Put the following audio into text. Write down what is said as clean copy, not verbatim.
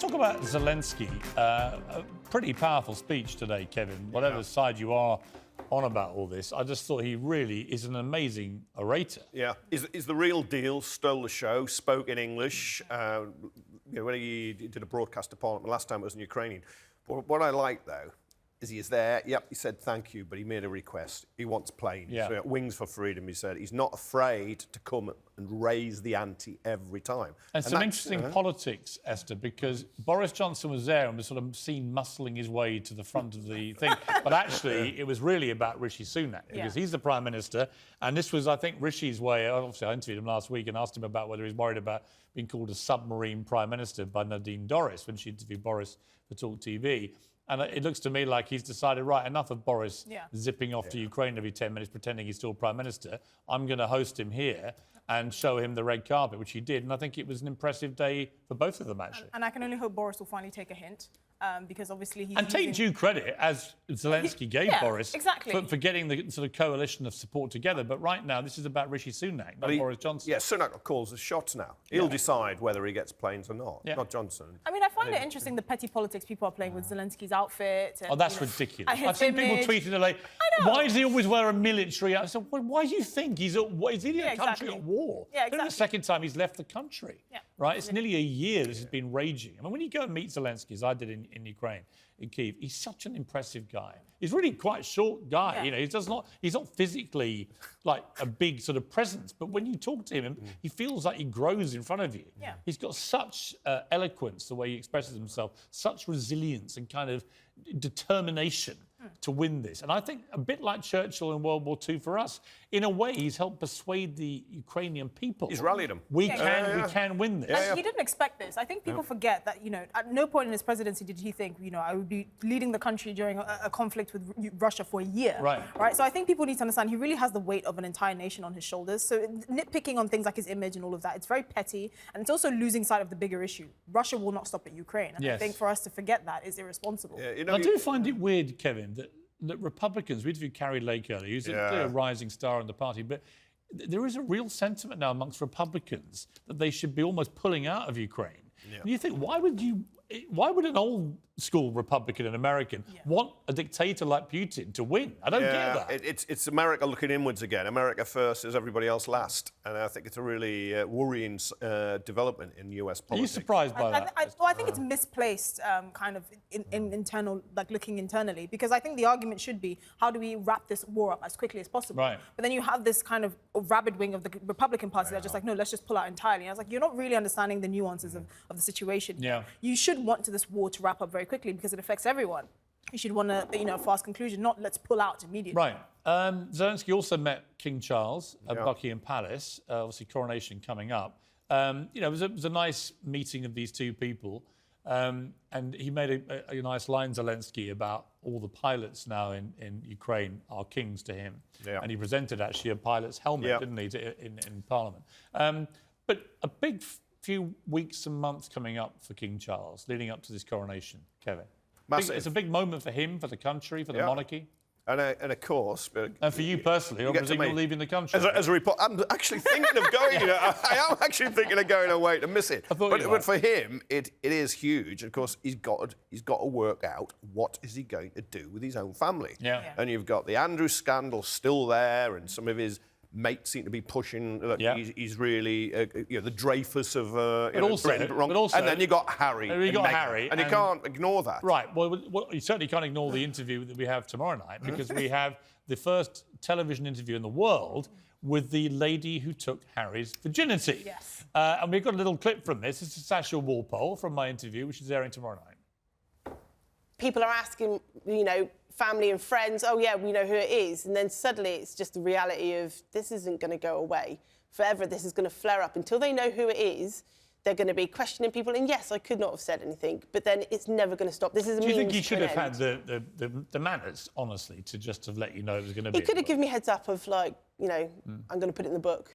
talk about Zelensky. A pretty powerful speech today, Kevin. Whatever side you are on about all this, I just thought he really is an amazing orator. Yeah, he's the real deal. Stole the show, spoke in English. When he did a broadcast to Parliament last time, it was in Ukrainian. But what I like though is he is there. Yep, he said thank you, but he made a request. He wants planes. Yeah. So, Wings for Freedom. He said he's not afraid to come and raise the ante every time. And some interesting politics, Esther, because Boris Johnson was there and was sort of seen muscling his way to the front of the thing. But actually, it was really about Rishi Sunak, because he's the Prime Minister. And this was, I think, Rishi's way. Obviously, I interviewed him last week and asked him about whether he's worried about being called a submarine Prime Minister by Nadine Dorries when she interviewed Boris for TalkTV. And it looks to me like he's decided, right, enough of Boris zipping off to Ukraine every 10 minutes, pretending he's still Prime Minister. I'm going to host him here and show him the red carpet, which he did. And I think it was an impressive day for both of them, actually. And I can only hope Boris will finally take a hint. Because obviously he's... And take due credit, as Zelensky gave Boris, for getting the sort of coalition of support together. But right now, this is about Rishi Sunak, not Boris Johnson. Yeah, Sunak calls the shots now. He'll decide whether he gets planes or not, not Johnson. I mean, I find it interesting, the petty politics people are playing with Zelensky's outfit. And, that's ridiculous. I've seen people tweeting today, why does he always wear a military outfit? So, why do you think he's at war? Is he in a country at war? Yeah, exactly. This is the second time he's left the country. Right? It's nearly a year this has been raging. I mean, when you go and meet Zelensky, as I did in Ukraine, in Kyiv, he's such an impressive guy. He's really quite a short guy. You know, he's not physically like a big sort of presence, but when you talk to him, he feels like he grows in front of you. He's got such eloquence, the way he expresses himself, such resilience and kind of determination to win this. And I think a bit like Churchill in World War II for us, in a way, he's helped persuade the Ukrainian people. He's rallied them. We can win this. And he didn't expect this. I think people forget that, you know, at no point in his presidency did he think, you know, I would be leading the country during a conflict with Russia for a year. Right. So I think people need to understand he really has the weight of an entire nation on his shoulders. So nitpicking on things like his image and all of that, it's very petty. And it's also losing sight of the bigger issue. Russia will not stop at Ukraine. And I think for us to forget that is irresponsible. You know, I do find it weird, Kevin, that Republicans, we interviewed Carrie Lake earlier, who's a rising star in the party, but there is a real sentiment now amongst Republicans that they should be almost pulling out of Ukraine. And you think, why would an old school Republican and American want a dictator like Putin to win? I don't get that. It's America looking inwards again. America first is everybody else last. And I think it's a really worrying development in US politics. Are you surprised by that? I think it's misplaced, kind of in internal, like looking internally, because I think the argument should be, how do we wrap this war up as quickly as possible? Right. But then you have this kind of rabid wing of the Republican Party that's just like, no, let's just pull out entirely. And I was like, you're not really understanding the nuances of the situation. You should want this war to wrap up very quickly because it affects everyone. You should want a fast conclusion, not let's pull out immediately. Right. Zelensky also met King Charles at Buckingham Palace, obviously coronation coming up. It was a nice meeting of these two people. And he made a nice line, Zelensky, about all the pilots now in Ukraine are kings to him. And he presented actually a pilot's helmet, didn't he, in Parliament. But a big few weeks and months coming up for King Charles, leading up to this coronation, Kevin. It's a big moment for him, for the country, for the monarchy. And of course... and for you personally, obviously you're leaving the country. As a reporter, I'm actually thinking of going, I am actually thinking of going away to miss it. But for him, it is huge. Of course, he's got to work out what is he going to do with his own family. And you've got the Andrew scandal still there, and some of his mates seem to be pushing. He's really the Dreyfus of and then you got Harry. And you can't ignore that. Right. Well, you certainly can't ignore the interview that we have tomorrow night, because we have the first television interview in the world with the lady who took Harry's virginity. And we've got a little clip from this. This is Sasha Walpole from my interview, which is airing tomorrow night. People are asking, family and friends, oh, yeah, we know who it is. And then suddenly it's just the reality of this isn't going to go away. Forever, this is going to flare up. Until they know who it is, they're going to be questioning people. And yes, I could not have said anything, but then it's never going to stop. This is a means to an end. Do you think he should have had the manners, honestly, to just have let you know it was going to be? He could have given me a heads up of, like, I'm going to put it in the book.